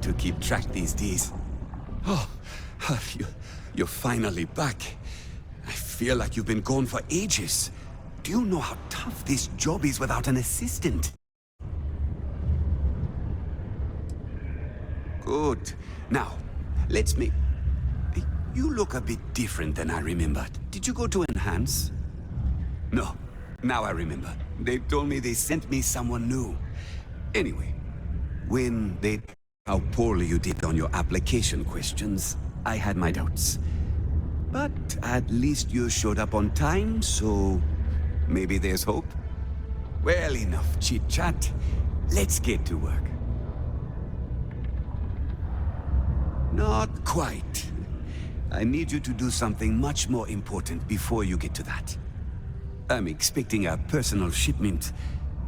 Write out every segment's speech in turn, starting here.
to keep track these days. Oh, you're finally back. I feel like you've been gone for ages. Do you know how tough this job is without an assistant? Good. Now, let's make... You look a bit different than I remembered. Did you go to Enhance? No. Now I remember. They told me they sent me someone new. Anyway, when they... how poorly you did on your application questions, I had my doubts. But at least you showed up on time, so maybe there's hope. Well, enough chit-chat. Let's get to work. Not quite. I need you to do something much more important before you get to that. I'm expecting a personal shipment.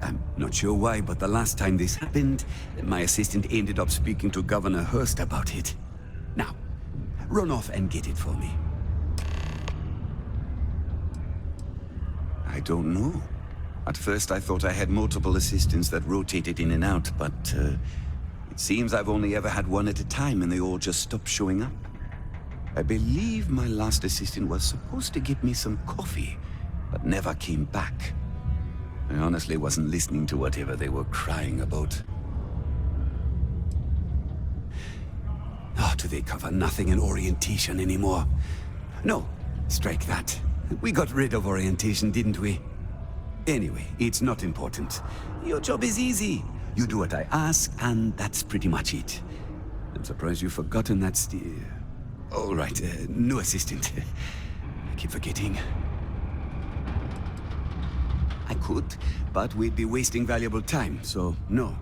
I'm not sure why, but the last time this happened, my assistant ended up speaking to Governor Hurst about it. Now, run off and get it for me. I don't know. At first I thought I had multiple assistants that rotated in and out, but it seems I've only ever had one at a time and they all just stopped showing up. I believe my last assistant was supposed to get me some coffee, but never came back. I honestly wasn't listening to whatever they were crying about. Oh, do they cover nothing in orientation anymore? No, strike that. We got rid of orientation, didn't we? Anyway, it's not important. Your job is easy. You do what I ask, and that's pretty much it. I'm surprised you've forgotten that all right, new assistant. I keep forgetting. I could, but we'd be wasting valuable time, so no.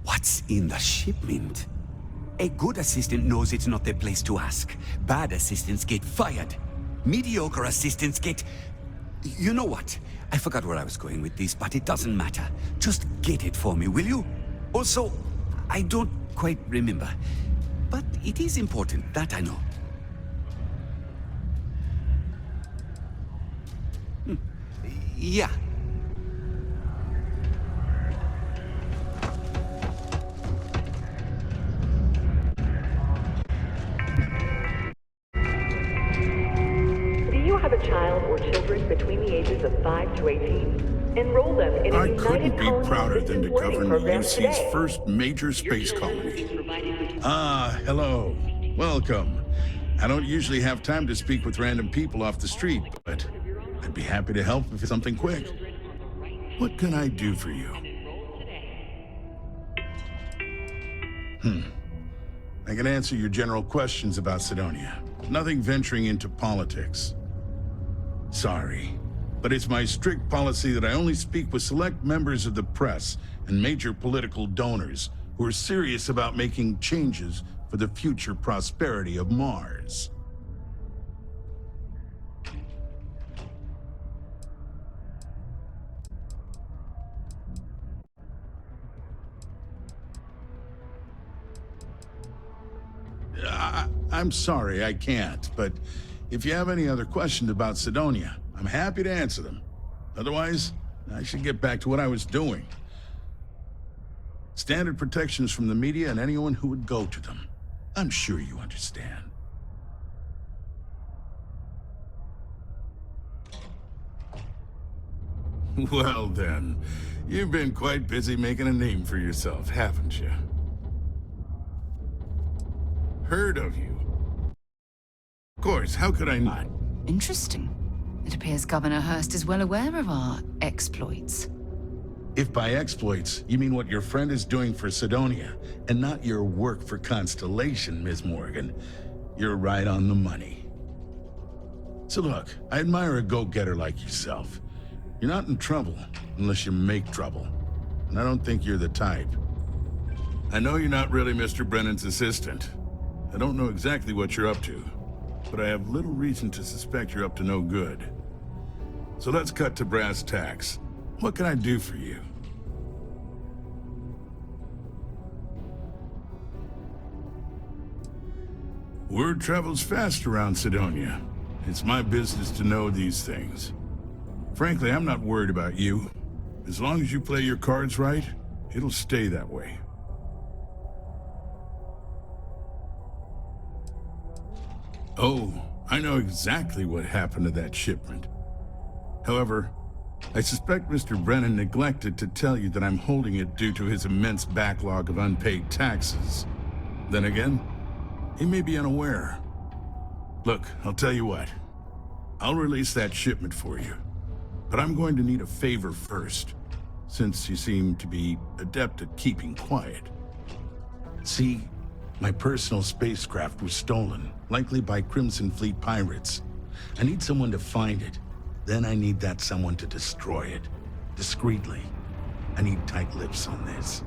What's in the shipment? A good assistant knows it's not their place to ask. Bad assistants get fired. Mediocre assistants get... You know what? I forgot where I was going with this, but it doesn't matter. Just get it for me, will you? Also, I don't quite remember, but it is important, that I know. Yeah. Do you have a child or children between the ages of 5 to 18? Enroll them in a I United couldn't be Colony prouder than to Systems learning govern program UC's today. first major space colony. Hello. Welcome. I don't usually have time to speak with random people off the street, but I'd be happy to help if it's something quick. What can I do for you? I can answer your general questions about Sidonia. Nothing venturing into politics. Sorry, but it's my strict policy that I only speak with select members of the press and major political donors who are serious about making changes for the future prosperity of Mars. I'm sorry, I can't, but if you have any other questions about Sidonia, I'm happy to answer them. Otherwise, I should get back to what I was doing. Standard protections from the media and anyone who would go to them. I'm sure you understand. Well then, you've been quite busy making a name for yourself, haven't you? Heard of you. Of course, how could I not? Interesting. It appears Governor Hurst is well aware of our exploits. If by exploits, you mean what your friend is doing for Sidonia, and not your work for Constellation, Ms. Morgan, you're right on the money. So look, I admire a go-getter like yourself. You're not in trouble unless you make trouble, and I don't think you're the type. I know you're not really Mr. Brennan's assistant. I don't know exactly what you're up to, but I have little reason to suspect you're up to no good. So let's cut to brass tacks. What can I do for you? Word travels fast around Sidonia. It's my business to know these things. Frankly, I'm not worried about you. As long as you play your cards right, It'll stay that way. Oh, I know exactly what happened to that shipment. However, I suspect Mr. Brennan neglected to tell you that I'm holding it due to his immense backlog of unpaid taxes. Then again, he may be unaware. Look, I'll tell you what. I'll release that shipment for you. But I'm going to need a favor first, since you seem to be adept at keeping quiet. See, my personal spacecraft was stolen, likely by Crimson Fleet pirates. I need someone to find it. Then I need that someone to destroy it. Discreetly. I need tight lips on this.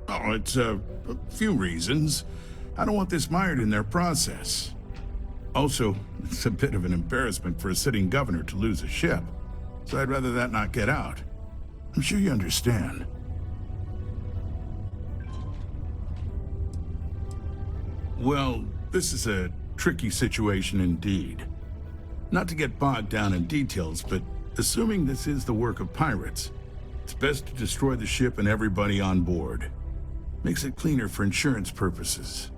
Oh, it's a few reasons. I don't want this mired in their process. Also, it's a bit of an embarrassment for a sitting governor to lose a ship. So I'd rather that not get out. I'm sure you understand. Well, this is a tricky situation indeed. Not to get bogged down in details, but assuming this is the work of pirates, it's best to destroy the ship and everybody on board. Makes it cleaner for insurance purposes.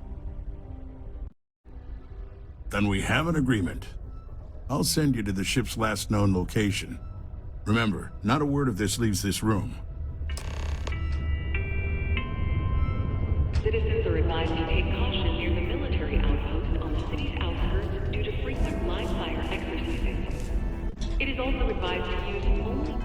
Then we have an agreement. I'll send you to the ship's last known location. Remember, not a word of this leaves this room. Citizens are advised to take caution near the military outpost on the city's outskirts due to frequent live fire exercises. It is also advised to use only...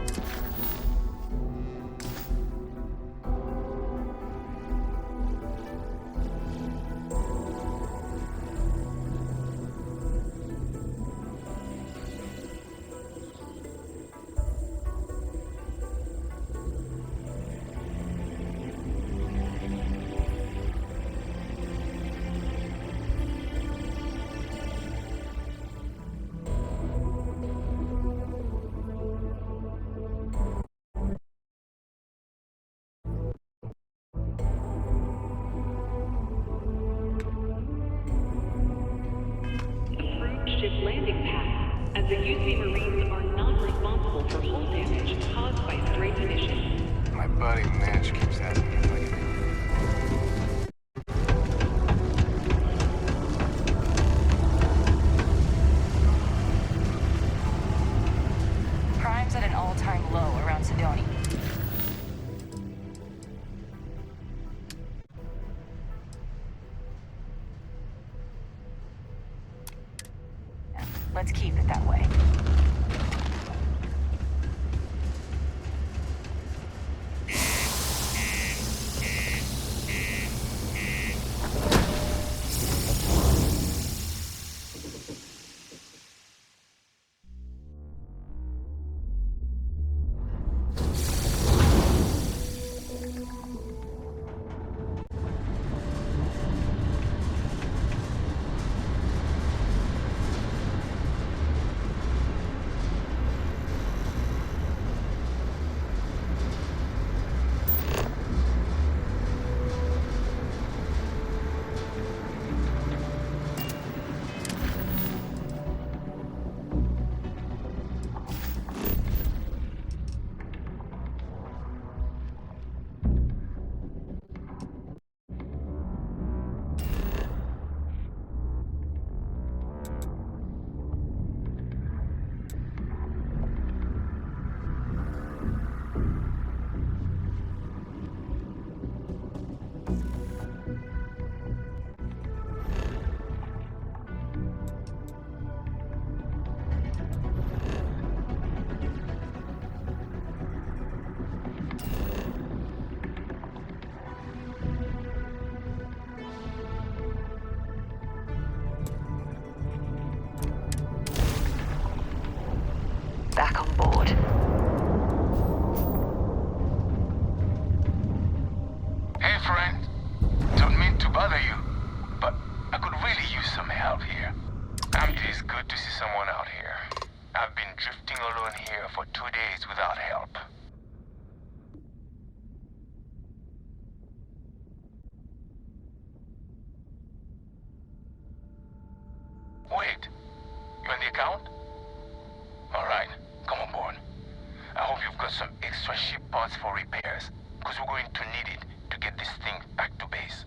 ship landing pad, as the UC Marines are not responsible for hull damage caused by stray munitions. My buddy Mitch keeps asking me if I can... Crime's at an all-time low around Sidonia. Let's keep it that way. Back on board. Hey, friend. Don't mean to bother you, but I could really use some help here. It is good to see someone out here. I've been drifting alone here for 2 days without help. extra ship parts for repairs, because we're going to need it to get this thing back to base.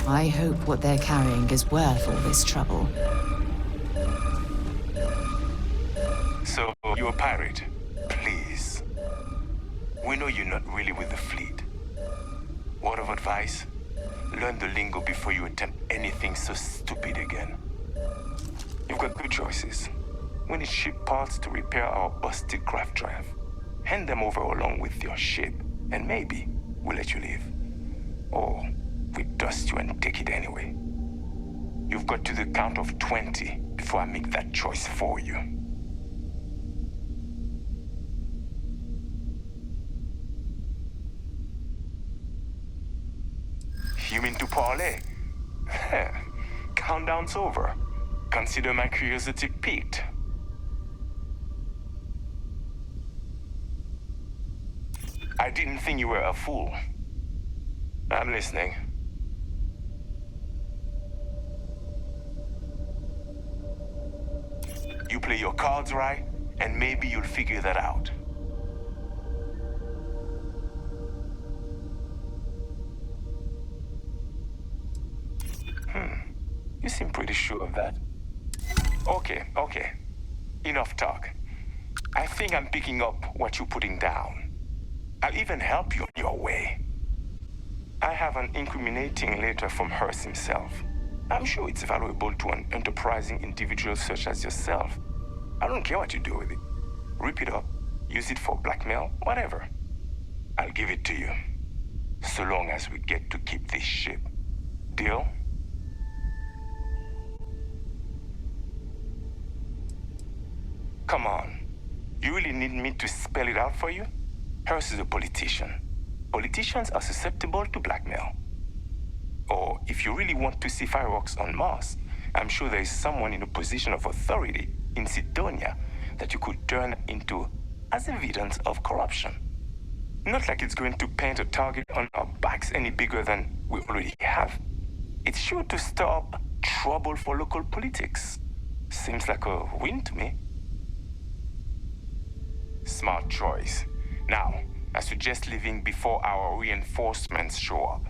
I hope what they're carrying is worth all this trouble. So, you're a pirate? Please. We know you're not really with the fleet. Word of advice? Learn the lingo before you attempt anything so stupid again. You've got two choices. We need ship parts to repair our busted craft drive. Hand them over along with your ship, and maybe we'll let you leave. Or we dust you and take it anyway. You've got to the count of 20 before I make that choice for you. You mean to parlay? Countdown's over. Consider my curiosity piqued. I didn't think you were a fool. I'm listening. You play your cards right, and maybe you'll figure that out. You seem pretty sure of that. Okay. Enough talk. I think I'm picking up what you're putting down. I'll even help you on your way. I have an incriminating letter from Hearst himself. I'm sure it's valuable to an enterprising individual such as yourself. I don't care what you do with it. Rip it up, use it for blackmail, whatever. I'll give it to you. So long as we get to keep this ship. Deal? Come on. You really need me to spell it out for you? Hearst is a politician. Politicians are susceptible to blackmail. Or if you really want to see fireworks on Mars, I'm sure there is someone in a position of authority in Sidonia that you could turn into as evidence of corruption. Not like it's going to paint a target on our backs any bigger than we already have. It's sure to stir up trouble for local politics. Seems like a win to me. Smart choice. Now, I suggest leaving before our reinforcements show up.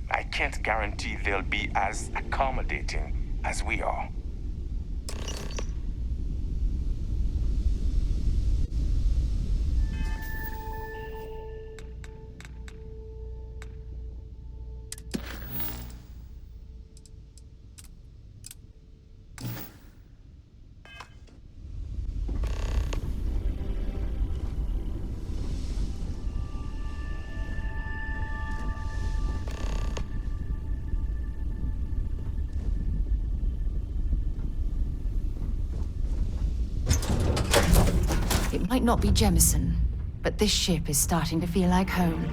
I can't guarantee they'll be as accommodating as we are. It might not be Jemison, but this ship is starting to feel like home.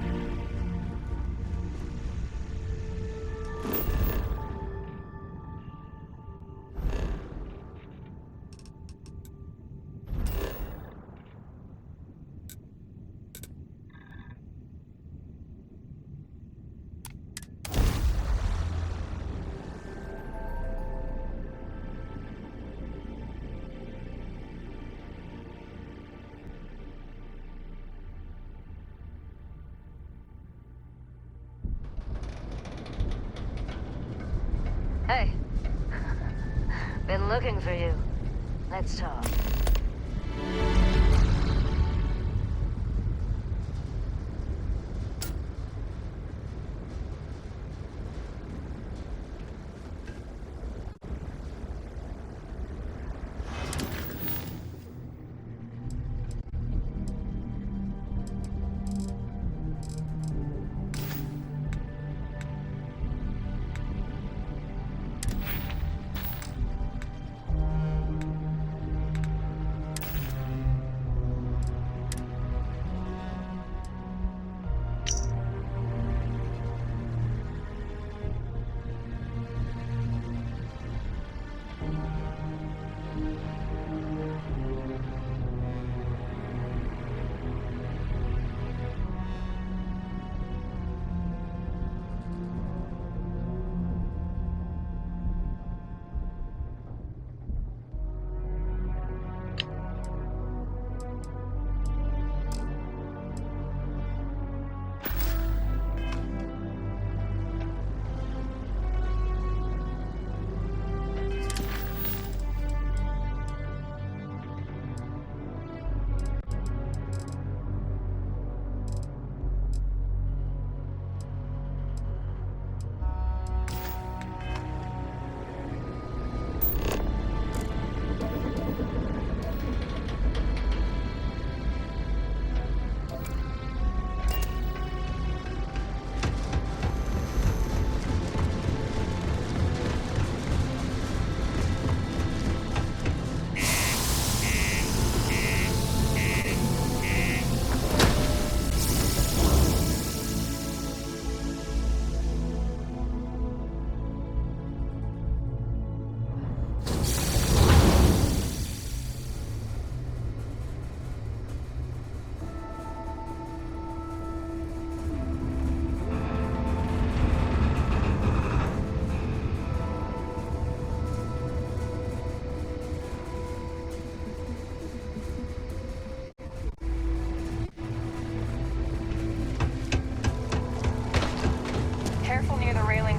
Hey. Been looking for you. Let's talk.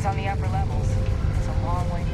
On the upper levels. It's a long way.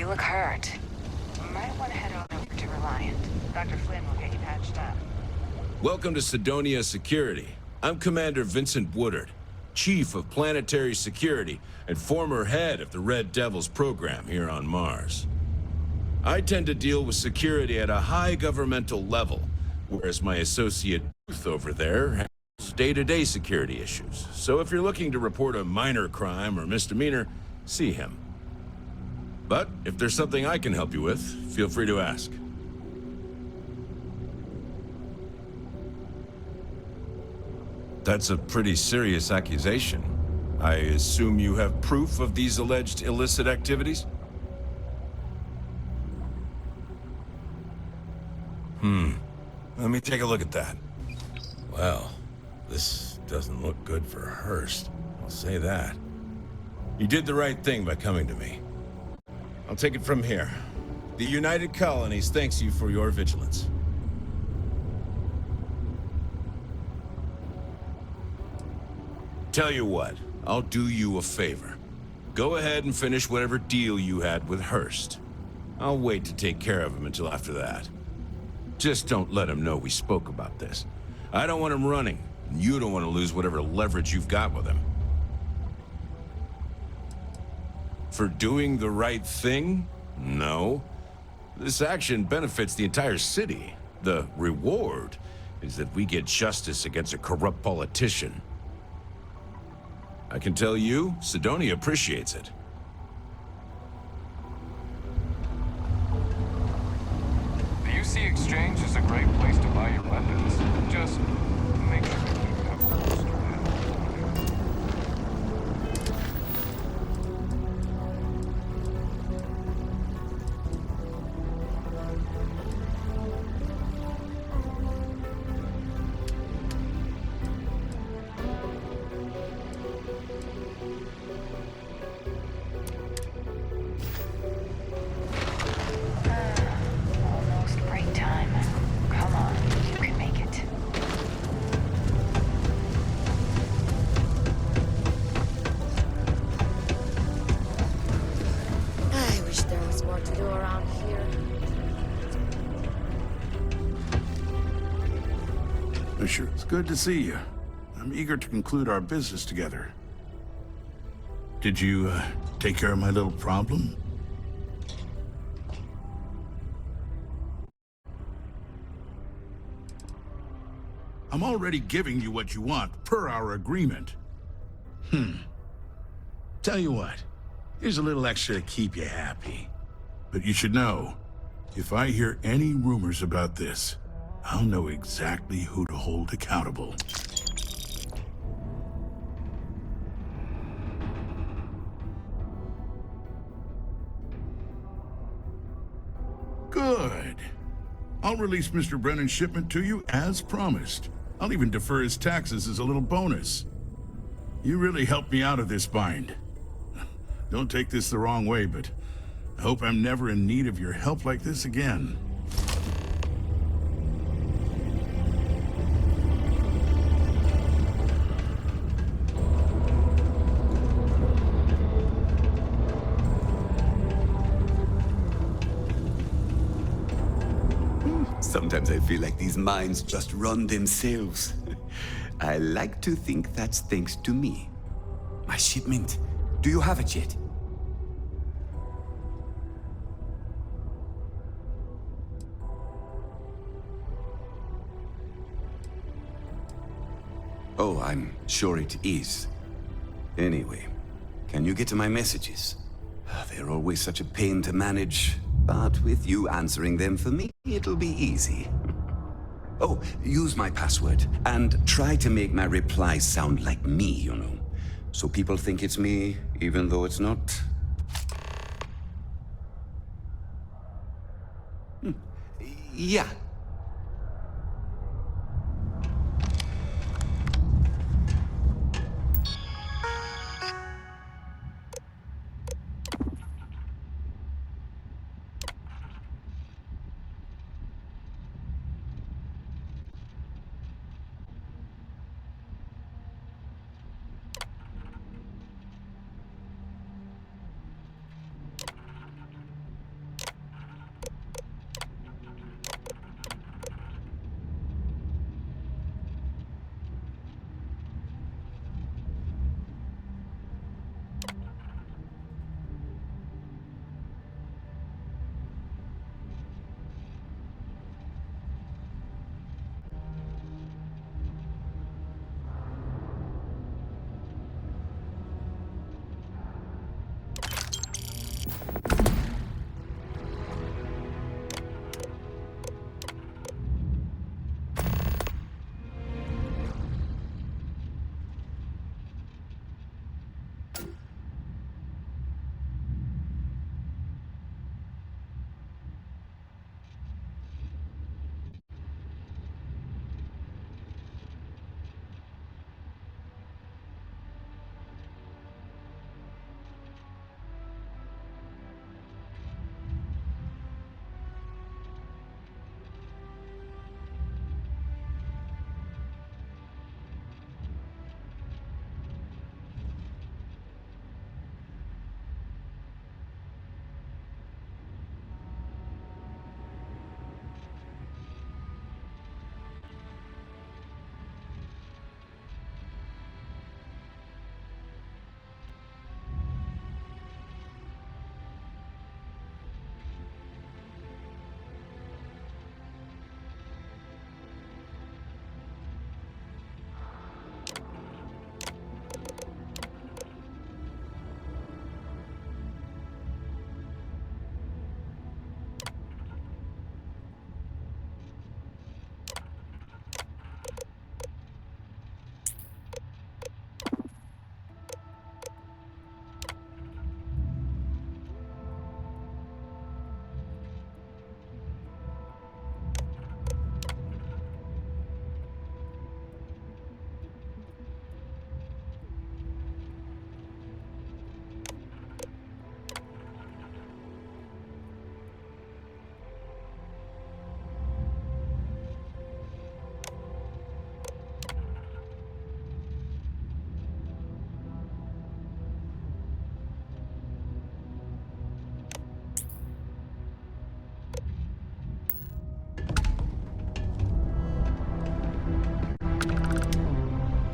look hurt. You might want to head on over to Reliant. Dr. Flynn will get you patched up. Welcome to Sidonia Security. I'm Commander Vincent Woodard, Chief of Planetary Security and former head of the Red Devils program here on Mars. I tend to deal with security at a high governmental level, whereas my associate Ruth over there handles day-to-day security issues. So if you're looking to report a minor crime or misdemeanor, see him. But if there's something I can help you with, feel free to ask. That's a pretty serious accusation. I assume you have proof of these alleged illicit activities? Let me take a look at that. Well, this doesn't look good for Hurst. I'll say that. You did the right thing by coming to me. I'll take it from here. The United Colonies thanks you for your vigilance. Tell you what, I'll do you a favor. Go ahead and finish whatever deal you had with Hurst. I'll wait to take care of him until after that. Just don't let him know we spoke about this. I don't want him running, and you don't want to lose whatever leverage you've got with him. For doing the right thing? No. This action benefits the entire city. The reward is that we get justice against a corrupt politician. I can tell you, Sidonia appreciates it. The UC Exchange is a great place to buy your weapons. Just make sure that you have rules to Almost break time. Come on, you can make it. I wish there was more to do around here. Sure, it's good to see you. I'm eager to conclude our business together. Did you, take care of my little problem? I'm already giving you what you want, per our agreement. Tell you what, here's a little extra to keep you happy. But you should know, if I hear any rumors about this, I'll know exactly who to hold accountable. Good. I'll release Mr. Brennan's shipment to you as promised. I'll even defer his taxes as a little bonus. You really helped me out of this bind. Don't take this the wrong way, but I hope I'm never in need of your help like this again. Sometimes I feel like these mines just run themselves. I like to think that's thanks to me. My shipment. Do you have it yet? Oh, I'm sure it is. Anyway, can you get to my messages? They're always such a pain to manage, but with you answering them for me, it'll be easy. Oh, use my password, and try to make my replies sound like me, you know. So people think it's me, even though it's not. Yeah.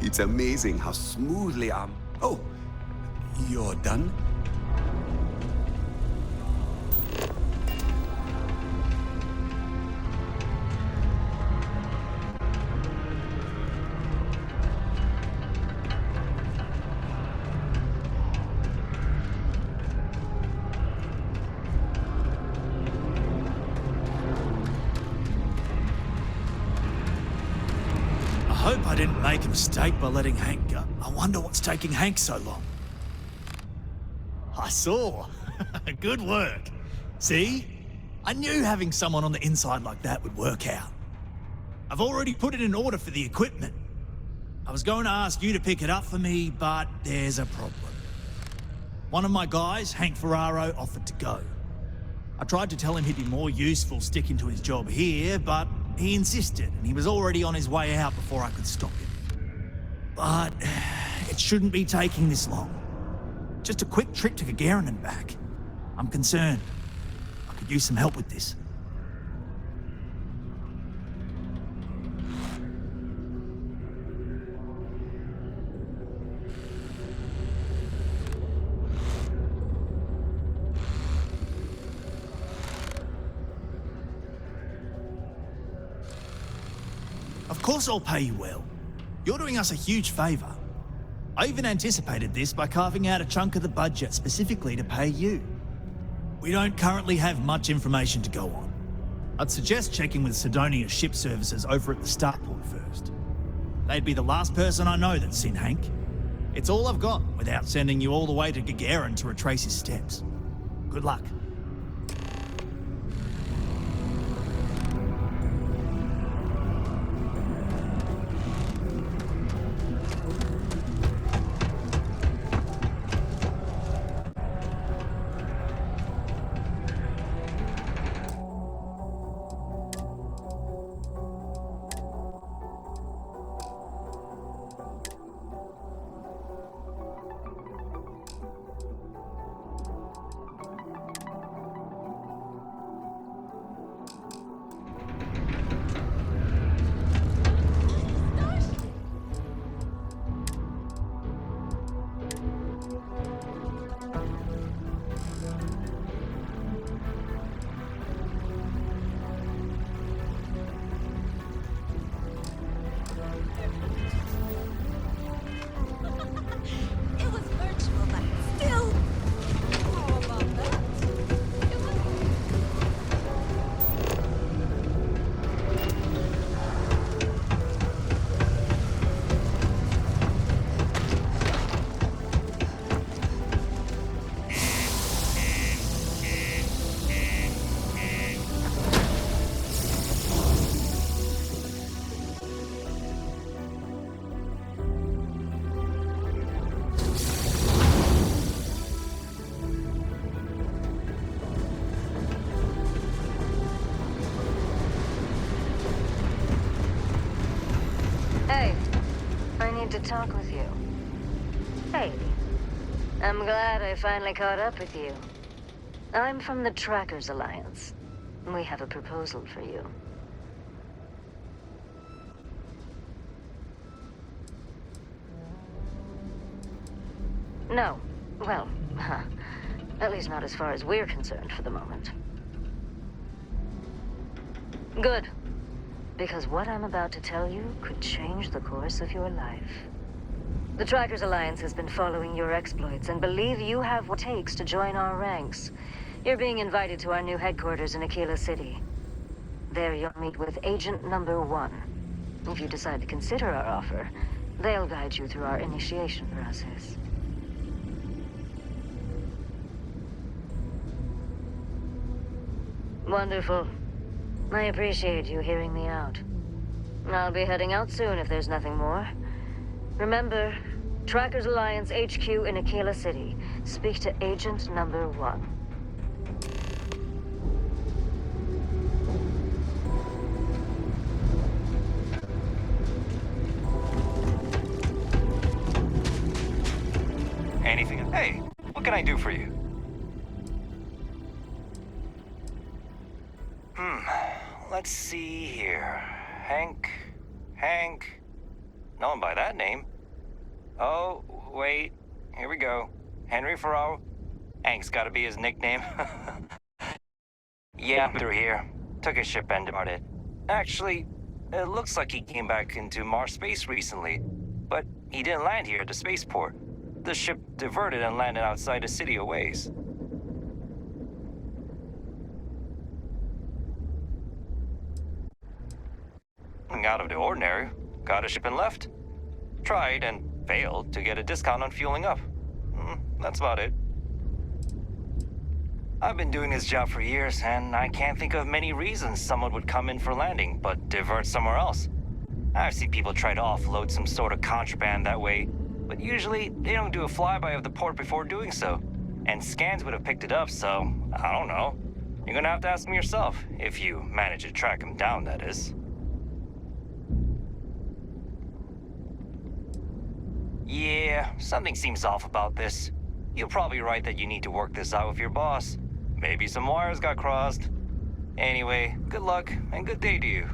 It's amazing how smoothly Oh, you're done? I hope I didn't make a mistake by letting Hank go. I wonder what's taking Hank so long. I saw. Good work. See? I knew having someone on the inside like that would work out. I've already put it in order for the equipment. I was going to ask you to pick it up for me, but there's a problem. One of my guys, Hank Ferraro, offered to go. I tried to tell him he'd be more useful sticking to his job here, but he insisted, and he was already on his way out before I could stop him. But it shouldn't be taking this long. Just a quick trip to Gagarin and back. I'm concerned. I could use some help with this. Of course I'll pay you well. You're doing us a huge favor. I even anticipated this by carving out a chunk of the budget specifically to pay you. We don't currently have much information to go on. I'd suggest checking with Sidonia's ship services over at the starport first. They'd be the last person I know that's seen Hank. It's all I've got without sending you all the way to Gagarin to retrace his steps. Good luck. It was virtual, but still. How about that? It was... Hey, I need to talk with you. Hey, I'm glad I finally caught up with you. I'm from the Trackers Alliance. We have a proposal for you. No. Well, at least not as far as we're concerned for the moment. Good. Because what I'm about to tell you could change the course of your life. The Trackers Alliance has been following your exploits and believe you have what it takes to join our ranks. You're being invited to our new headquarters in Aquila City. There you'll meet with Agent Number 1. If you decide to consider our offer, they'll guide you through our initiation process. Wonderful. I appreciate you hearing me out. I'll be heading out soon if there's nothing more. Remember, Trackers Alliance HQ in Aquila City. Speak to Agent Number 1. Anything? Hey, what can I do for you? Let's see here. Hank. No one by that name. Oh, wait. Here we go. Henry Farrell. Hank's gotta be his nickname. Yeah, through here. Took his ship and departed. Actually, it looks like he came back into Mars space recently, but he didn't land here at the spaceport. The ship diverted and landed outside the city a ways. Out of the ordinary. Got a ship and left. Tried and failed to get a discount on fueling up. That's about it. I've been doing this job for years, and I can't think of many reasons someone would come in for landing, but divert somewhere else. I've seen people try to offload some sort of contraband that way, but usually they don't do a flyby of the port before doing so. And scans would have picked it up, so I don't know. You're gonna have to ask them yourself, if you manage to track him down, that is. Yeah, something seems off about this. You're probably right that you need to work this out with your boss. Maybe some wires got crossed. Anyway, good luck and good day to you.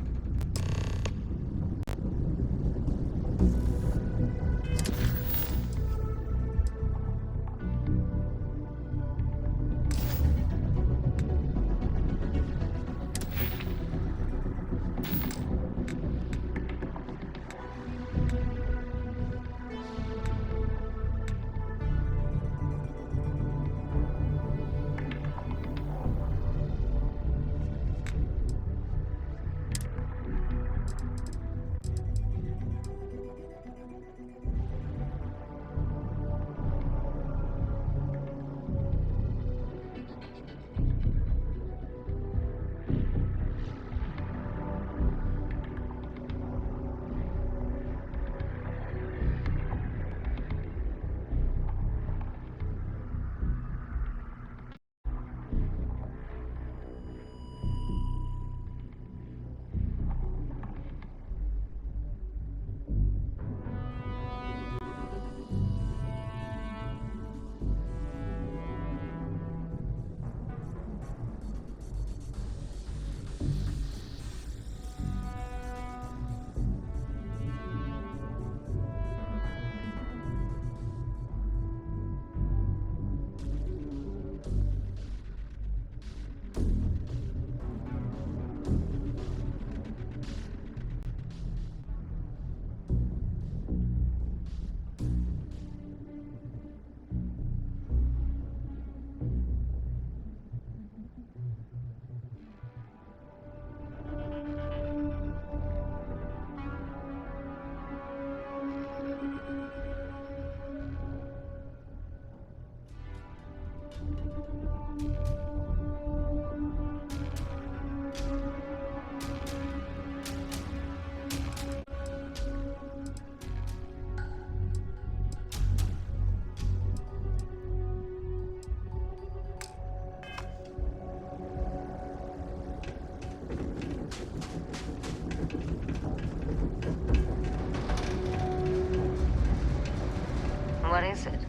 What is it?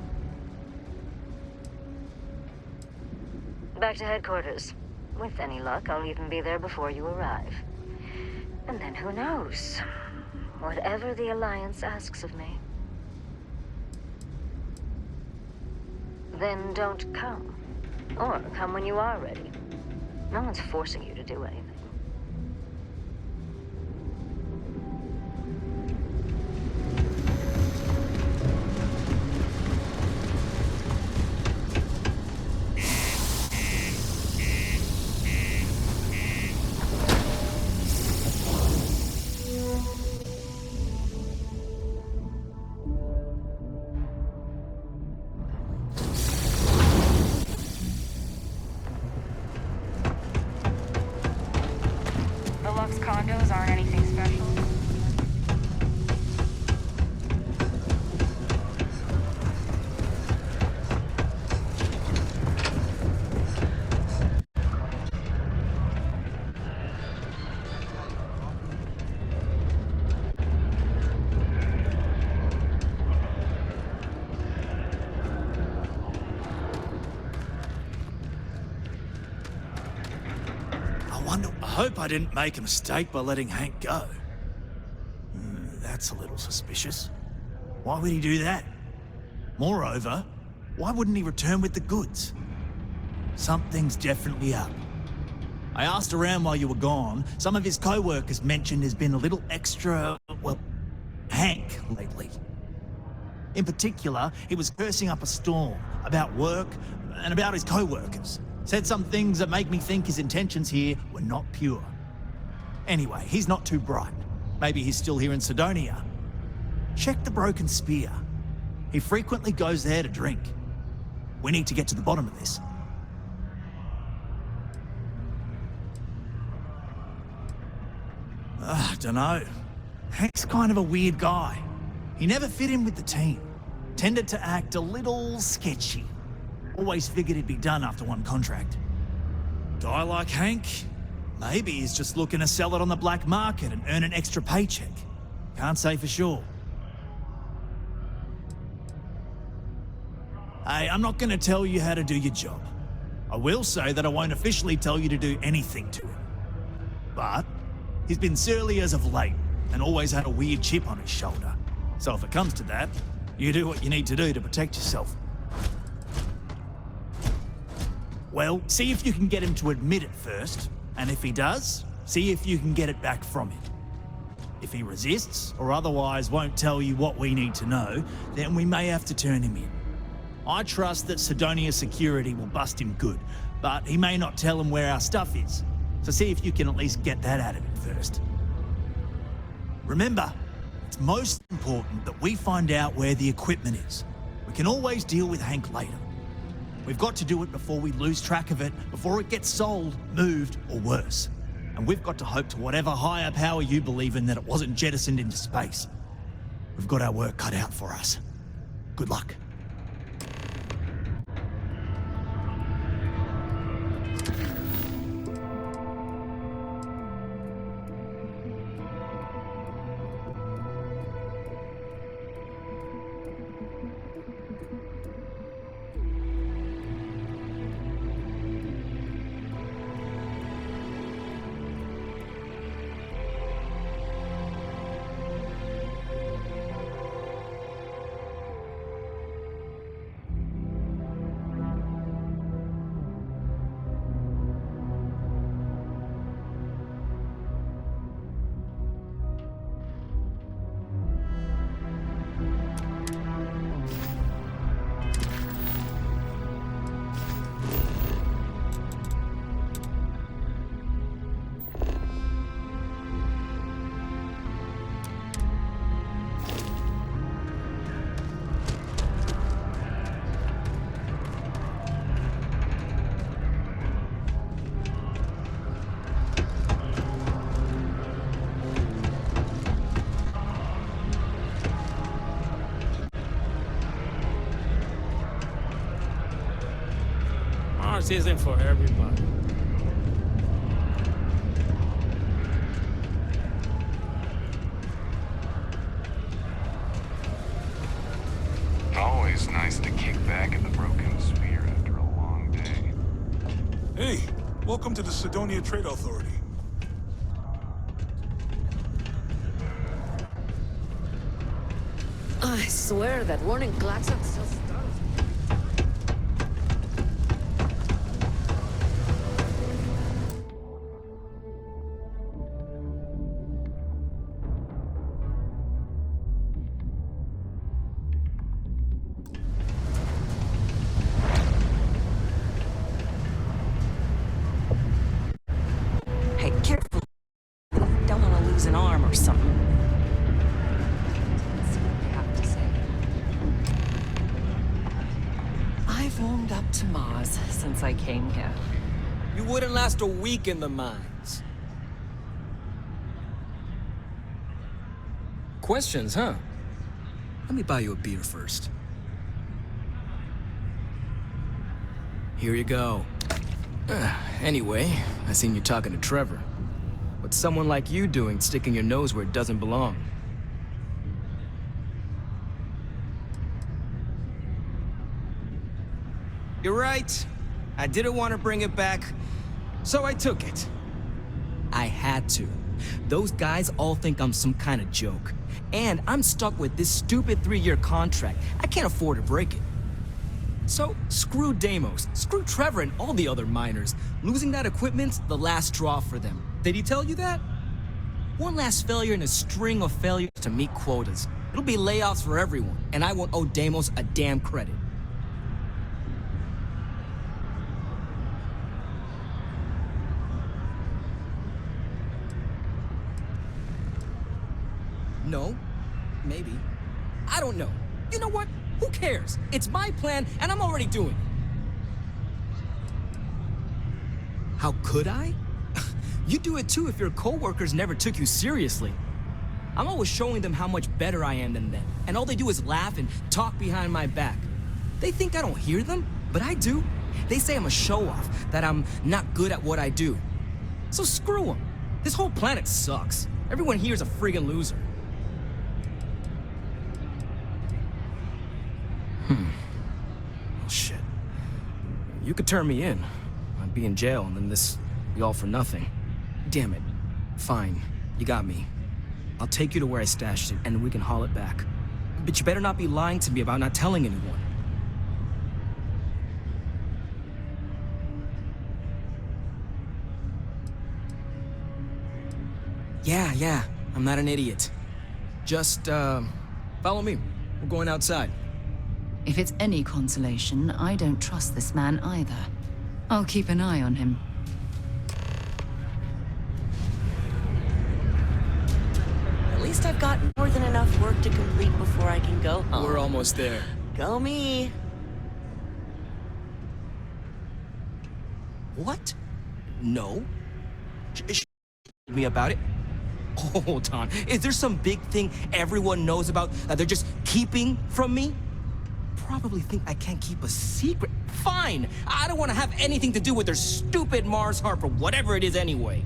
Back to headquarters. With any luck, I'll even be there before you arrive. And then who knows? Whatever the Alliance asks of me. Then don't come. Or come when you are ready. No one's forcing you to do anything. Condos aren't anything special. I hope I didn't make a mistake by letting Hank go. That's a little suspicious. Why would he do that? Moreover, why wouldn't he return with the goods? Something's definitely up. I asked around while you were gone. Some of his co-workers mentioned there's been a little extra, well, Hank lately. In particular, he was cursing up a storm about work and about his co-workers. Said some things that make me think his intentions here were not pure. Anyway, he's not too bright. Maybe he's still here in Sidonia. Check the Broken Spear. He frequently goes there to drink. We need to get to the bottom of this. Dunno. Hank's kind of a weird guy. He never fit in with the team. Tended to act a little sketchy. Always figured he'd be done after one contract. Guy like Hank? Maybe he's just looking to sell it on the black market and earn an extra paycheck. Can't say for sure. Hey, I'm not gonna tell you how to do your job. I will say that I won't officially tell you to do anything to him. But he's been surly as of late and always had a weird chip on his shoulder. So if it comes to that, you do what you need to do to protect yourself. Well, see if you can get him to admit it first, and if he does, see if you can get it back from him. If he resists, or otherwise won't tell you what we need to know, then we may have to turn him in. I trust that Sidonia security will bust him good, but he may not tell him where our stuff is. So see if you can at least get that out of him first. Remember, it's most important that we find out where the equipment is. We can always deal with Hank later. We've got to do it before we lose track of it, before it gets sold, moved, or worse. And we've got to hope to whatever higher power you believe in that it wasn't jettisoned into space. We've got our work cut out for us. Good luck. Mars isn't for everybody. Always nice to kick back at the Broken Spear after a long day. Hey, welcome to the Sidonia Trade Authority. I swear that warning klaxon still starts. Hey, careful. Don't want to lose an arm or something. Let's see what they have to say. I've warmed up to Mars since I came here. You wouldn't last a week in the mines. Questions, huh? Let me buy you a beer first. Here you go. Anyway, I seen you talking to Trevor. What's someone like you doing sticking your nose where it doesn't belong? You're right. I didn't want to bring it back, so I took it. I had to. Those guys all think I'm some kind of joke, And I'm stuck with this stupid 3-year contract. I can't afford to break it. So, screw Deimos, screw Trevor and all the other miners. Losing that equipment's the last straw for them. Did he tell you that? One last failure in a string of failures to meet quotas. It'll be layoffs for everyone, and I won't owe Deimos a damn credit. No. Maybe. I don't know. You know what? Who cares? It's my plan, and I'm already doing it. How could I? You'd do it too if your coworkers never took you seriously. I'm always showing them how much better I am than them, and all they do is laugh and talk behind my back. They think I don't hear them, but I do. They say I'm a show-off, that I'm not good at what I do. So screw them. This whole planet sucks. Everyone here is a friggin' loser. Oh, shit. You could turn me in. I'd be in jail, and then this be all for nothing. Damn it. Fine. You got me. I'll take you to where I stashed it, and we can haul it back. But you better not be lying to me about not telling anyone. Yeah. I'm not an idiot. Just, follow me. We're going outside. If it's any consolation, I don't trust this man either. I'll keep an eye on him. At least I've got more than enough work to complete before I can go home. We're almost there. Go me. What? No. Me about it? Hold on. Is there some big thing everyone knows about that they're just keeping from me? Probably think I can't keep a secret. Fine. I don't want to have anything to do with their stupid Mars harp or whatever it is anyway.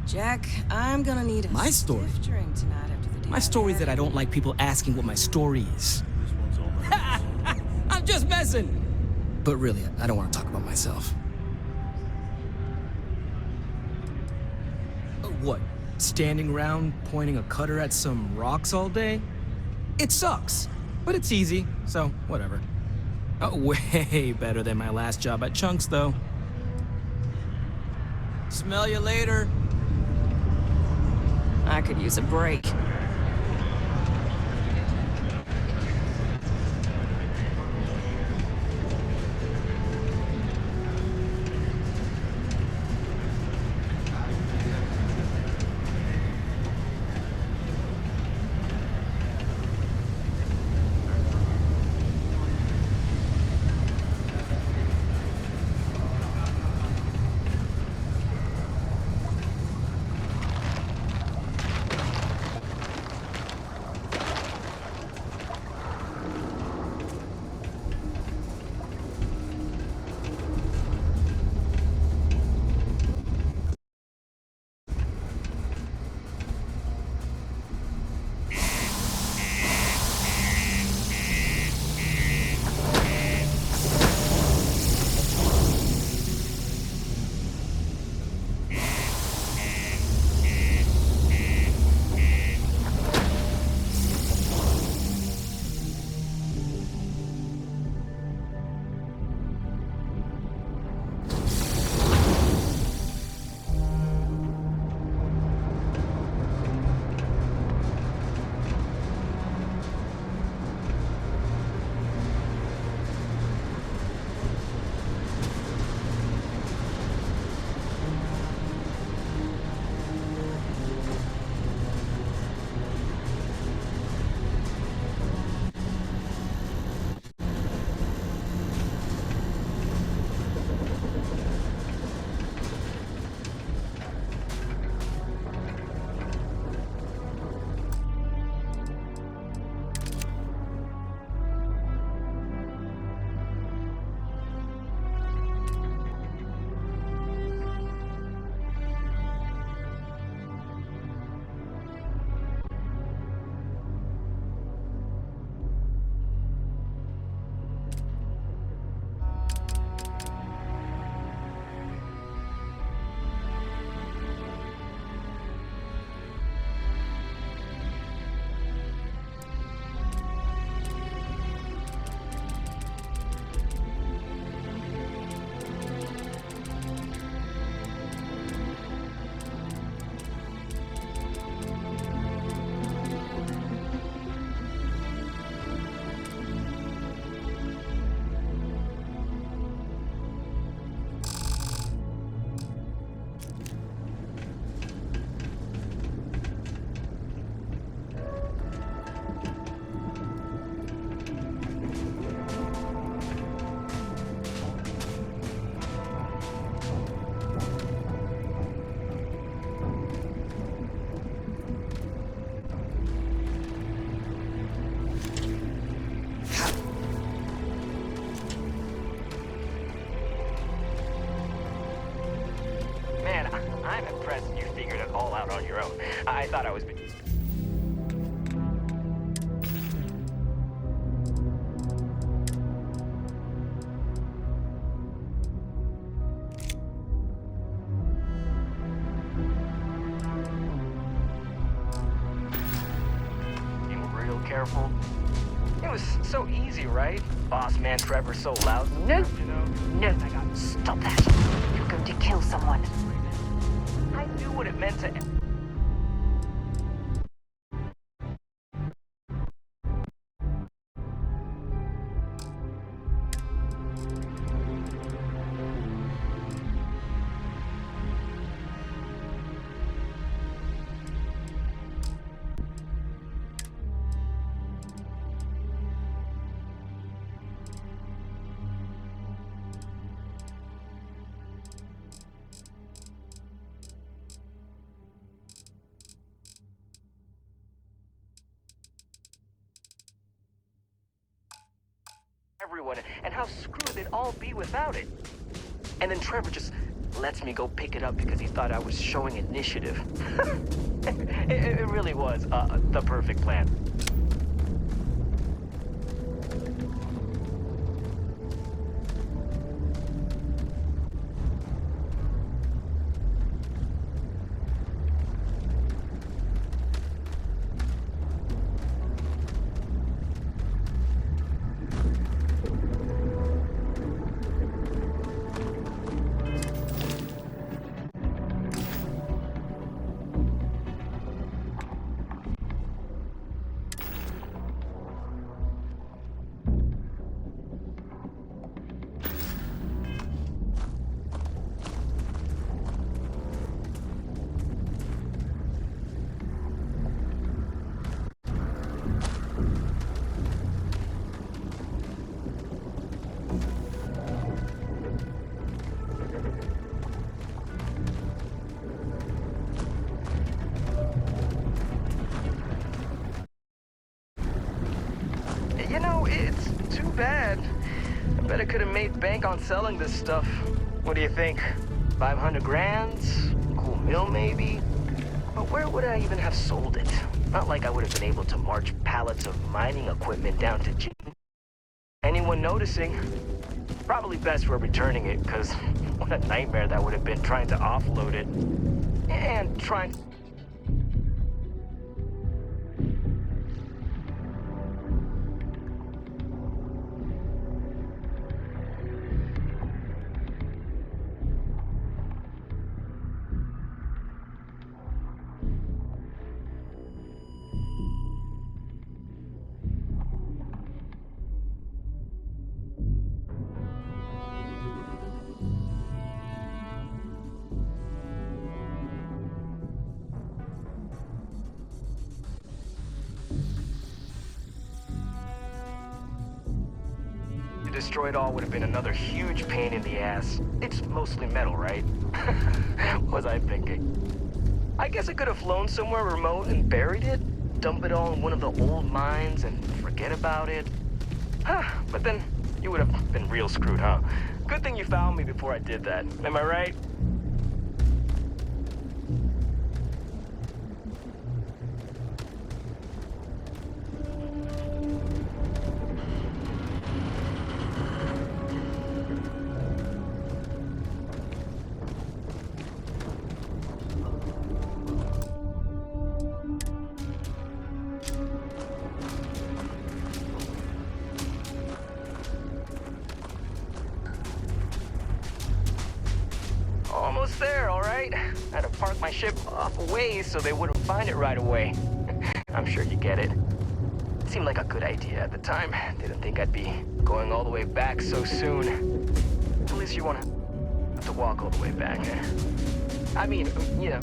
Jack, I'm gonna need a My story? stiff drink tonight after the day. My story is that I don't like people asking what my story is. I'm just messing. But really, I don't want to talk about myself. What? Standing around pointing a cutter at some rocks all day? It sucks, but it's easy, so whatever. Oh, way better than my last job at Chunks, though. Smell you later. I could use a break. I thought I was... Being real careful. It was so easy, right? Boss man Trevor's so loud. No. You know? No. Stop that. You're going to kill someone. I knew what it meant to... everyone, and how screwed they'd all be without it. And then Trevor just lets me go pick it up because he thought I was showing initiative. It really was the perfect plan. You know, it's too bad. I bet I could have made bank on selling this stuff. What do you think? 500 grand? Cool meal, maybe? But where would I even have sold it? Not like I would have been able to march pallets of mining equipment down to G. Anyone noticing? Probably best we're returning it, because what a nightmare that would have been trying to offload it. And trying... To destroy it all would have been another huge pain in the ass. It's mostly metal, right? Was I thinking? I guess I could have flown somewhere remote and buried it, dump it all in one of the old mines and forget about it. But then you would have been real screwed, huh? Good thing you found me before I did that. Am I right? Almost there, all right? I had to park my ship off a ways so they wouldn't find it right away. I'm sure you get it. Seemed like a good idea at the time. Didn't think I'd be going all the way back so soon. At least you won't have to walk all the way back. I mean, you know.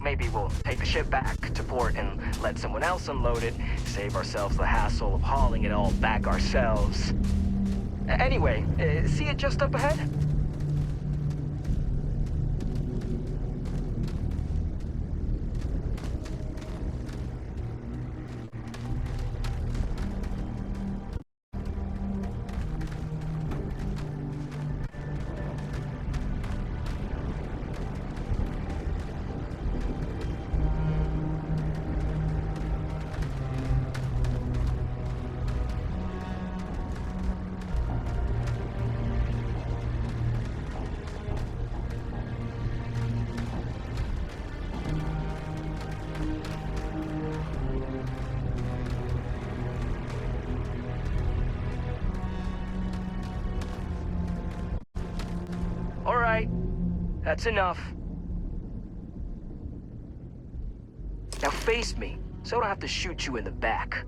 maybe we'll take the ship back to port and let someone else unload it, save ourselves the hassle of hauling it all back ourselves. Anyway, see it just up ahead? All right, that's enough. Now face me, so I don't have to shoot you in the back.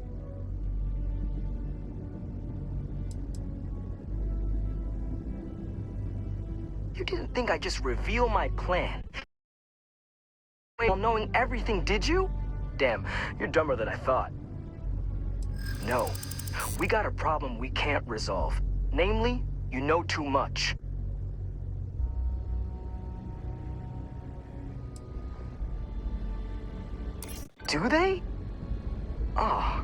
You didn't think I'd just reveal my plan while knowing everything, did you? Damn, you're dumber than I thought. No, we got a problem we can't resolve. Namely, you know too much. Do they? Oh,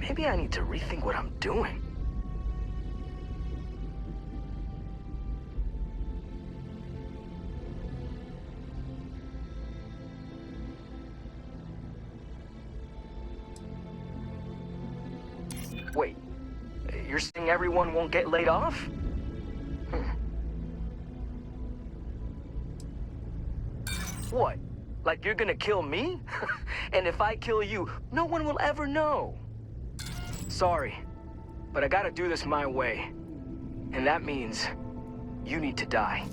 maybe I need to rethink what I'm doing. Wait, you're saying everyone won't get laid off? What? Like you're gonna kill me? And if I kill you, no one will ever know. Sorry, but I gotta do this my way. And that means you need to die.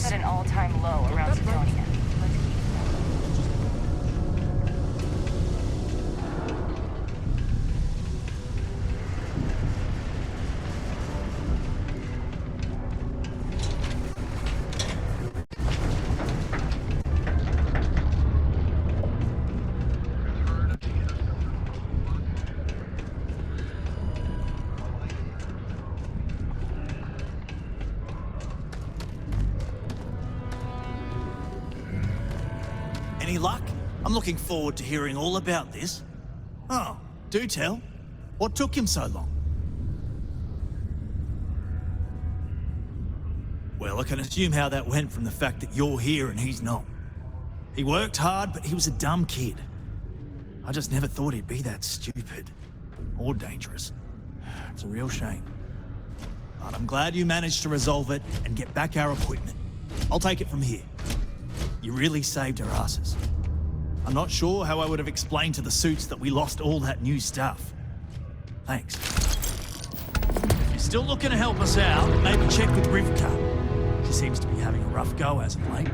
It's at an all-time low around Sidonia. Let's keep it up. Any luck? I'm looking forward to hearing all about this. Oh, do tell. What took him so long? Well, I can assume how that went from the fact that you're here and he's not. He worked hard, but he was a dumb kid. I just never thought he'd be that stupid. Or dangerous. It's a real shame. But I'm glad you managed to resolve it and get back our equipment. I'll take it from here. You really saved our asses. I'm not sure how I would have explained to the suits that we lost all that new stuff. Thanks. If you're still looking to help us out, maybe check with Rivka. She seems to be having a rough go as of late.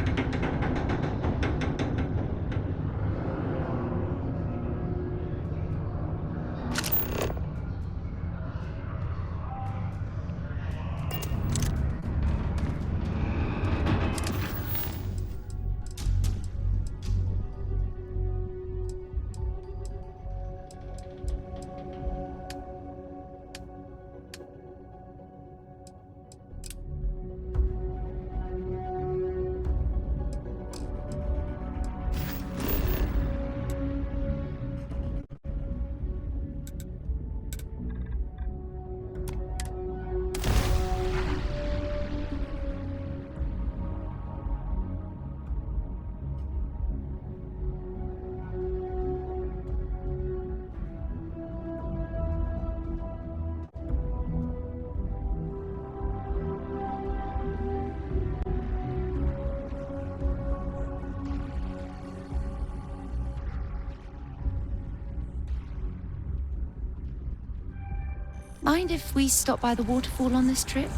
Mind if we stop by the waterfall on this trip?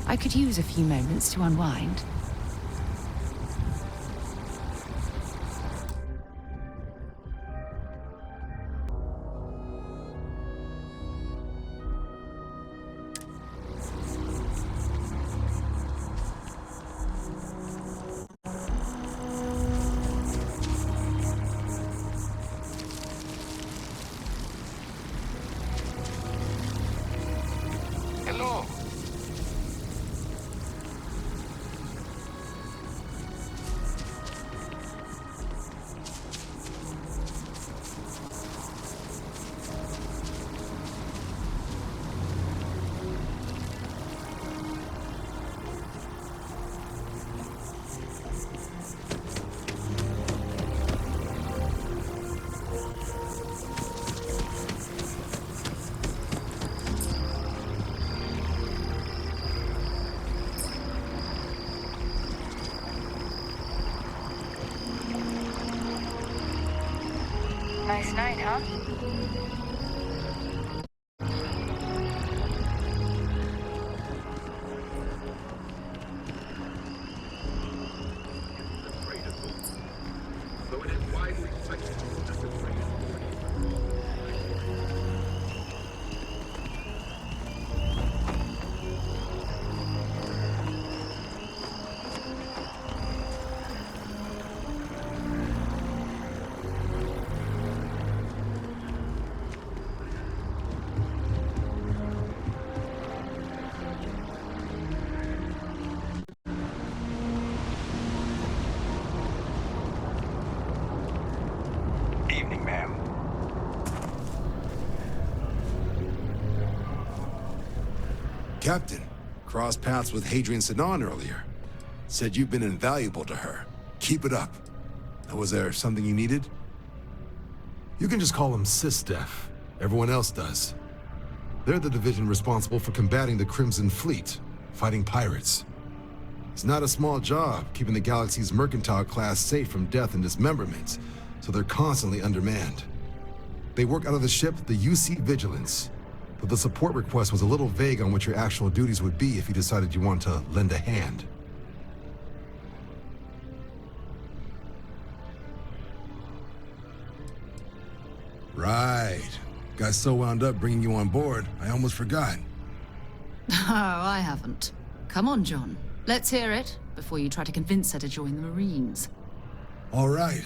I could use a few moments to unwind. Hello. Nice night, huh? Evening, ma'am. Captain, crossed paths with Hadrian Sinon earlier. Said you've been invaluable to her. Keep it up. Was there something you needed? You can just call them SysDef. Everyone else does. They're the division responsible for combating the Crimson Fleet, fighting pirates. It's not a small job, keeping the galaxy's mercantile class safe from death and dismemberment, so they're constantly undermanned. They work out of the ship, the UC Vigilance, but the support request was a little vague on what your actual duties would be if you decided you wanted to lend a hand. Right. Got so wound up bringing you on board, I almost forgot. Oh, I haven't. Come on, John. Let's hear it before you try to convince her to join the Marines. All right.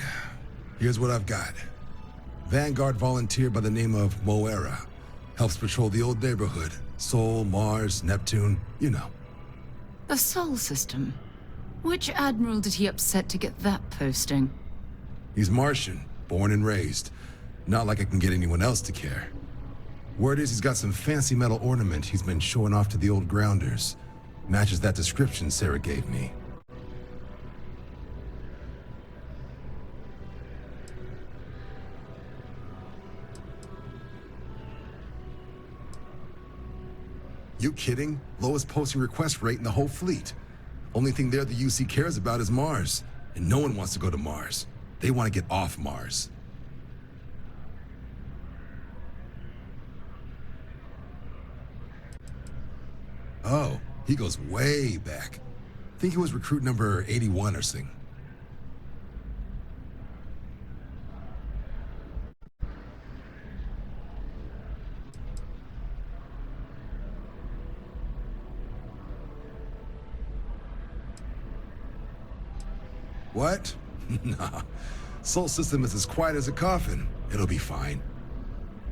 Here's what I've got. Vanguard volunteer by the name of Moira. Helps patrol the old neighborhood. Sol, Mars, Neptune, you know. The Sol system. Which admiral did he upset to get that posting? He's Martian, born and raised. Not like I can get anyone else to care. Word is he's got some fancy metal ornament he's been showing off to the old grounders. Matches that description Sarah gave me. You kidding? Lowest posting request rate in the whole fleet. Only thing there the UC cares about is Mars. And no one wants to go to Mars. They want to get off Mars. Oh, he goes way back. Think he was recruit number 81 or something. What? Nah. Sol system is as quiet as a coffin. It'll be fine.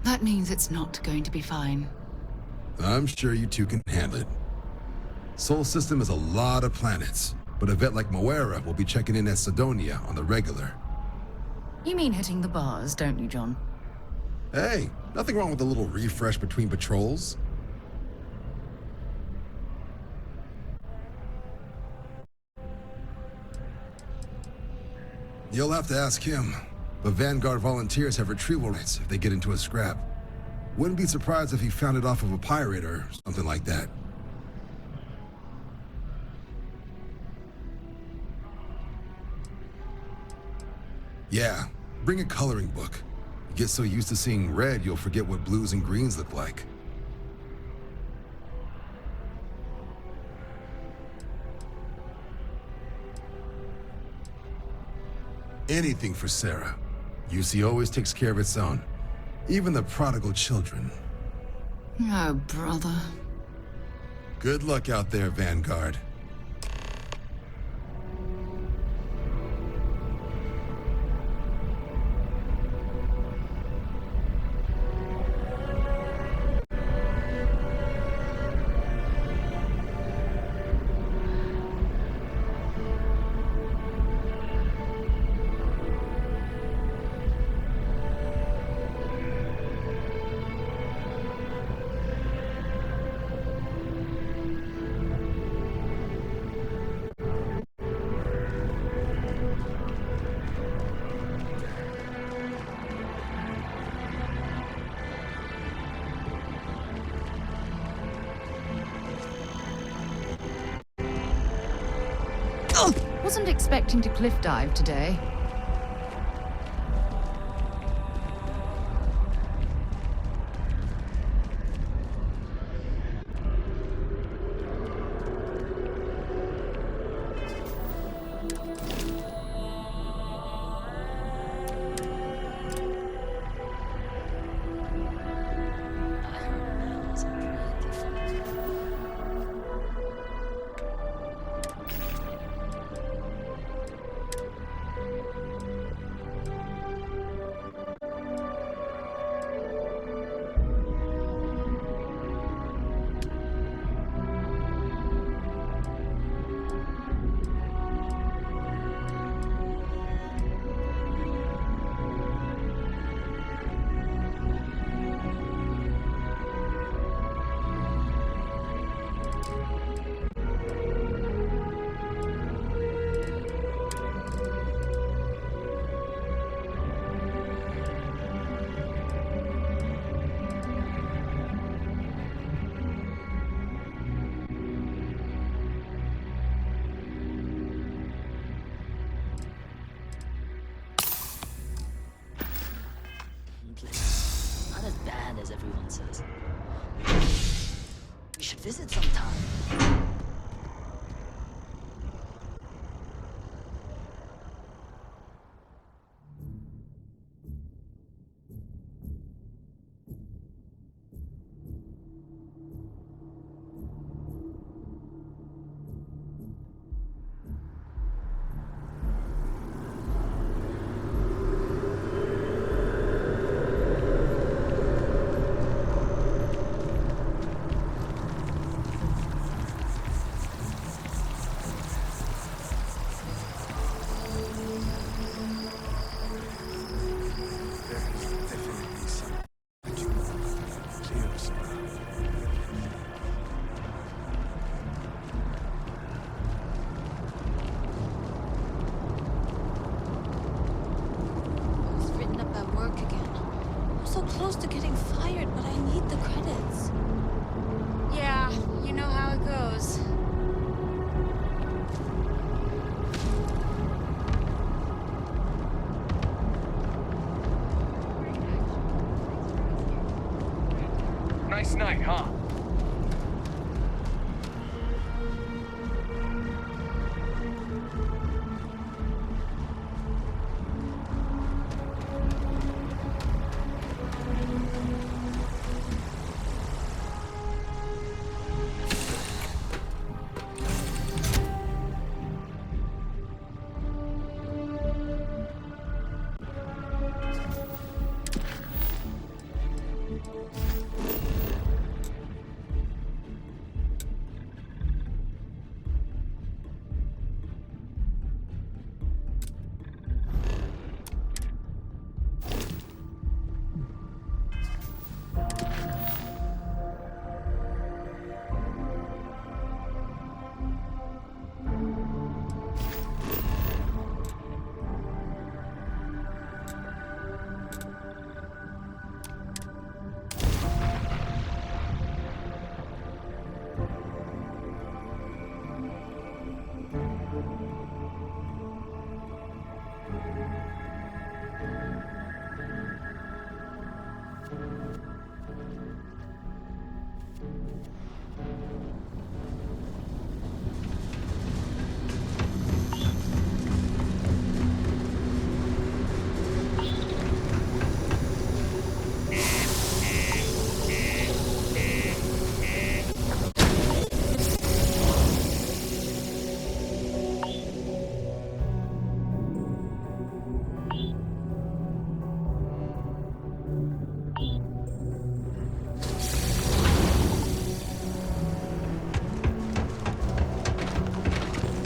That means it's not going to be fine. I'm sure you two can handle it. Sol system is a lot of planets, but a vet like Moira will be checking in at Sidonia on the regular. You mean hitting the bars, don't you, John? Hey, nothing wrong with a little refresh between patrols. You'll have to ask him, but Vanguard volunteers have retrieval rights if they get into a scrap. Wouldn't be surprised if he found it off of a pirate or something like that. Yeah, bring a coloring book. You get so used to seeing red, you'll forget what blues and greens look like. Anything for Sarah. UC always takes care of its own. Even the prodigal children. Oh, brother. Good luck out there, Vanguard. Wasn't expecting to cliff dive today. close to getting fired, but I need the credits. Yeah, you know how it goes. Nice night, huh?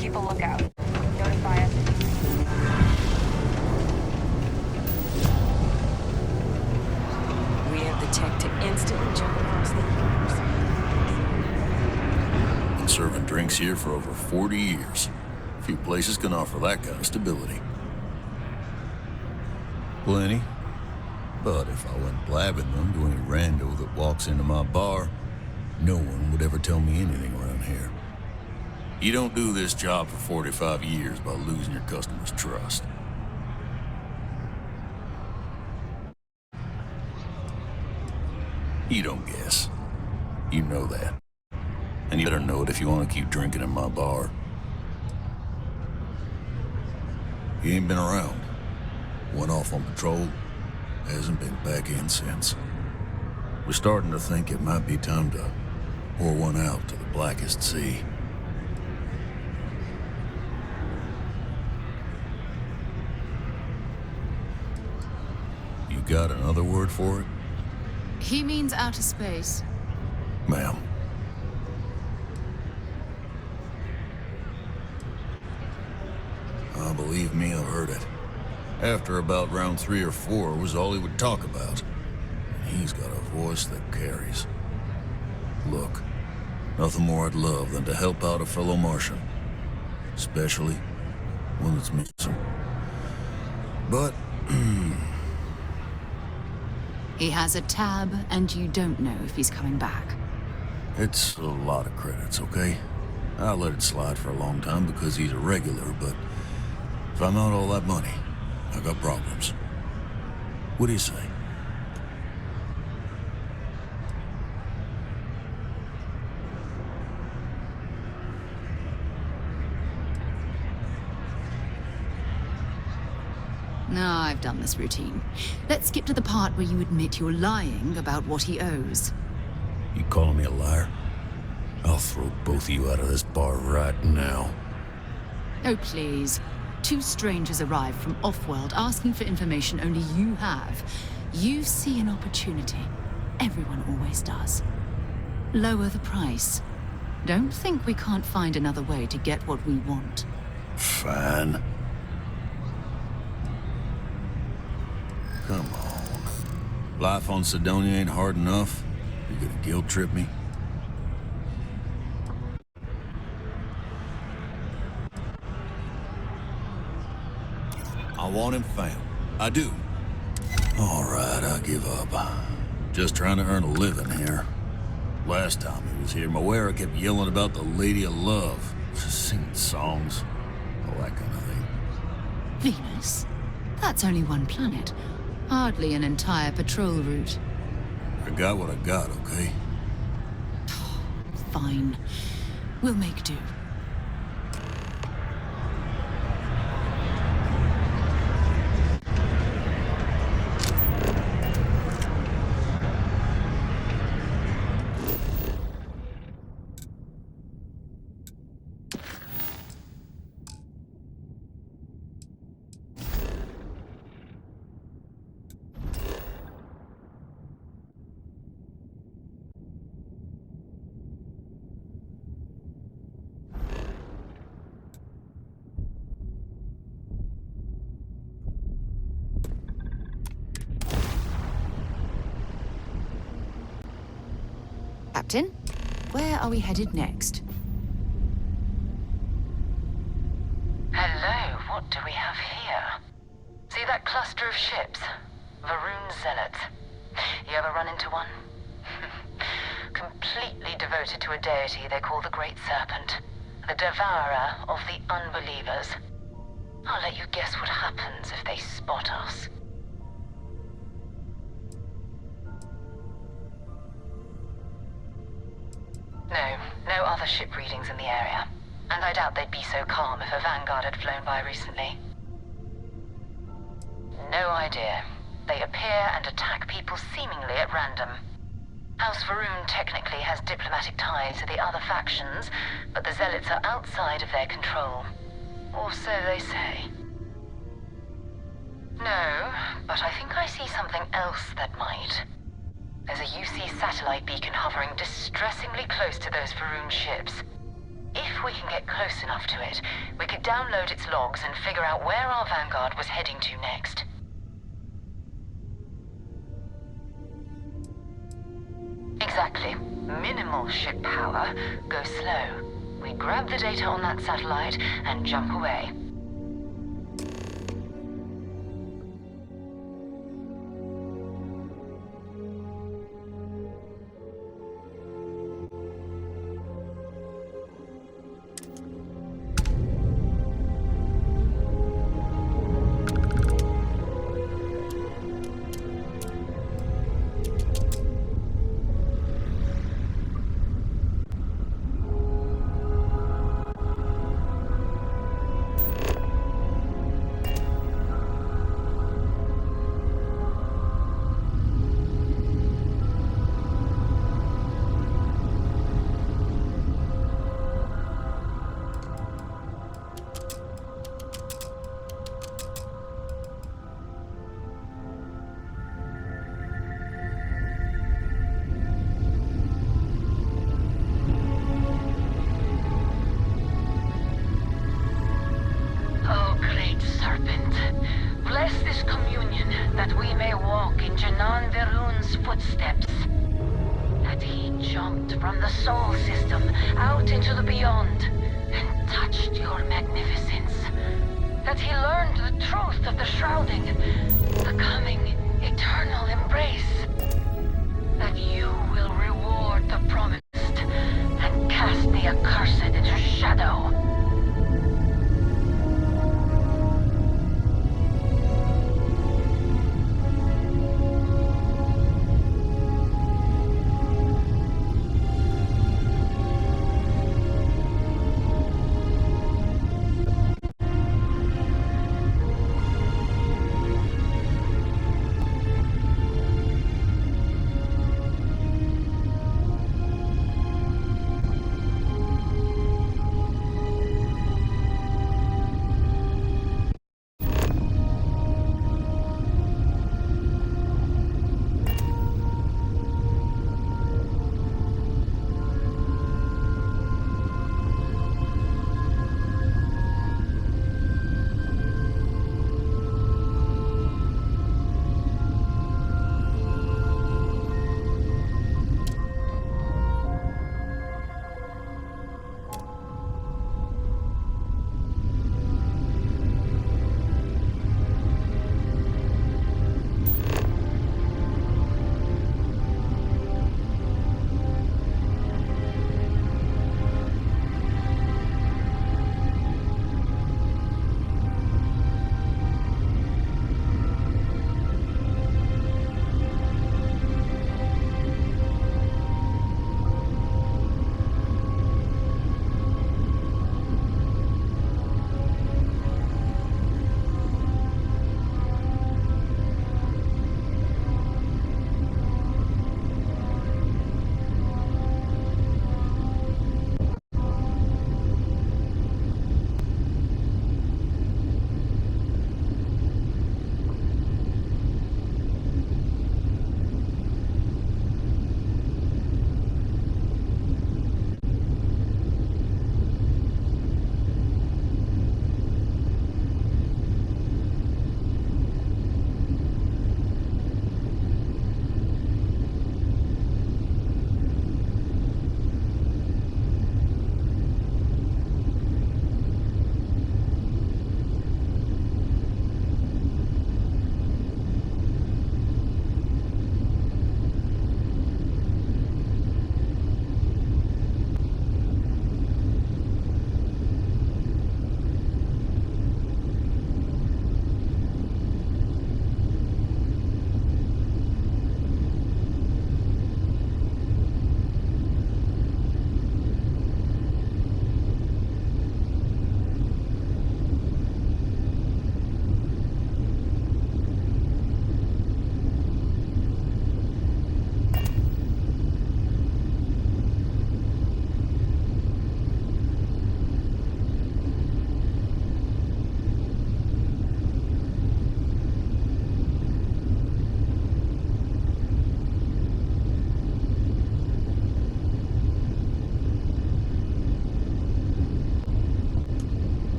Keep a lookout. Notify us. We have the tech to instantly jump across the universe. Been serving drinks here for over 40 years. Few places can offer that kind of stability. Plenty. But if I went blabbing them to any rando that walks into my bar, no one would ever tell me anything around here. You don't do this job for 45 years by losing your customers' trust. You don't guess. You know that. And you better know it if you want to keep drinking in my bar. He ain't been around. Went off on patrol. Hasn't been back in since. We're starting to think it might be time to pour one out to the blackest sea. You got another word for it? He means outer space. Ma'am. Believe me, I've heard it. After about round 3 or 4 was all he would talk about. And he's got a voice that carries. Look, nothing more I'd love than to help out a fellow Martian. Especially one that's missing. But, He has a tab, and you don't know if he's coming back. it's a lot of credits, okay? I let it slide for a long time because he's a regular, but if I'm out all that money, I got problems. What do you say? No, I've done this routine. Let's skip to the part where you admit you're lying about what he owes. You calling me a liar? I'll throw both of you out of this bar right now. Oh, please. 2 strangers arrive from off-world asking for information only you have. You see an opportunity. Everyone always does. Lower the price. Don't think we can't find another way to get what we want. Fine. Come on. Life on Sidonia ain't hard enough. You gonna guilt trip me? I want him found. I do. All right, I give up. Just trying to earn a living here. Last time he was here, Moira kept yelling about the Lady of Love, singing songs, all that kind of thing. Venus? That's only one planet. Hardly an entire patrol route. I got what I got, okay? Fine. We'll make do. Captain, where are we headed next? Hello, what do we have here? See that cluster of ships? Varun Zealots. You ever run into one? Completely devoted to a deity they call the Great Serpent, the devourer of the unbelievers. I'll let you guess what happens if they spot us. No other ship readings in the area. And I doubt they'd be so calm if a Vanguard had flown by recently. No idea. They appear and attack people seemingly at random. House Varun technically has diplomatic ties to the other factions, but the Zealots are outside of their control. Or so they say. No, but I think I see something else that might. There's a UC satellite beacon hovering distressingly close to those Varun ships. If we can get close enough to it, we could download its logs and figure out where our Vanguard was heading to next. Exactly. Minimal ship power. Go slow. We grab the data on that satellite and jump away.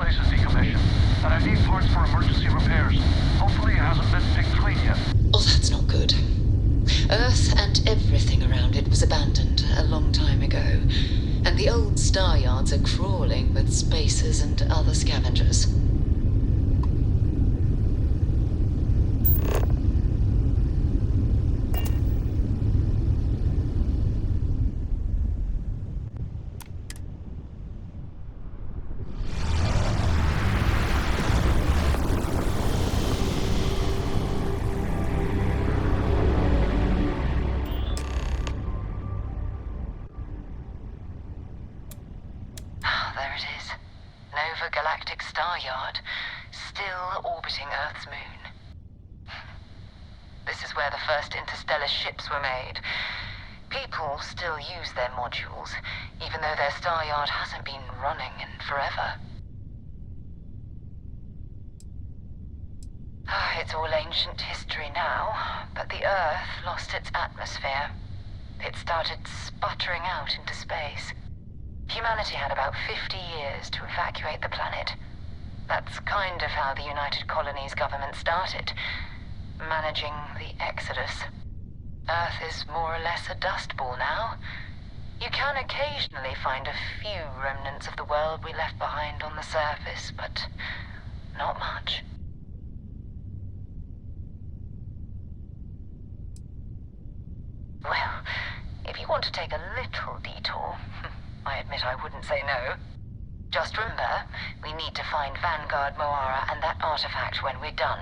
place is decommissioned, and I need parts for emergency repairs. Hopefully it hasn't been picked clean yet. Oh, that's not good. Earth and everything around it was abandoned a long time ago, and the old star yards are crawling with spacers and other scavengers. There it is. Nova Galactic Star Yard, still orbiting Earth's moon. This is where the first interstellar ships were made. People still use their modules, even though their star yard hasn't been running in forever. It's all ancient history now, but the Earth lost its atmosphere. It started sputtering out into space. Humanity had about 50 years to evacuate the planet. That's kind of how the United Colonies government started, managing the exodus. Earth is more or less a dust ball now. You can occasionally find a few remnants of the world we left behind on the surface, but not much. Well, if you want to take a little detour, I admit I wouldn't say no. Just remember, we need to find Vanguard Moara and that artifact when we're done.